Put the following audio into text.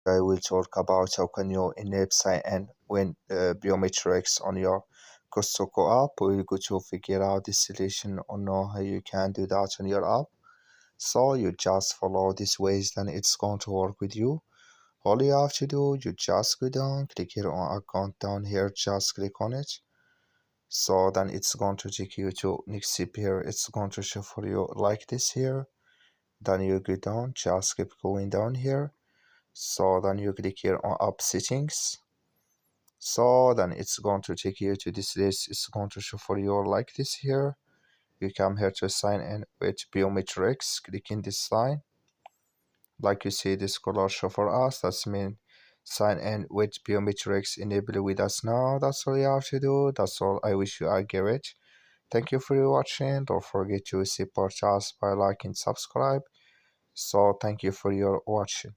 I will talk about how can you enable sign in when biometrics on your Costco app. We'll go to figure out the solution or know how you can do that on your app. So you just follow these ways, then it's going to work with you. All you have to do, you just go down, click here on account down here, just click on it. So then it's going to take you to next step here. It's going to show for you like this here. Then you go down, just keep going down here. So then you click here on app settings. So then it's going to take you to this list. It's going to show for you like this here. You come here to sign in with biometrics. Click in this sign. Like you see this color show for us. That's mean sign in with biometrics enabled with us now. That's all you have to do. That's all. I wish you are great. Thank you for watching. Don't forget to support us by liking, subscribe. So thank you for your watching.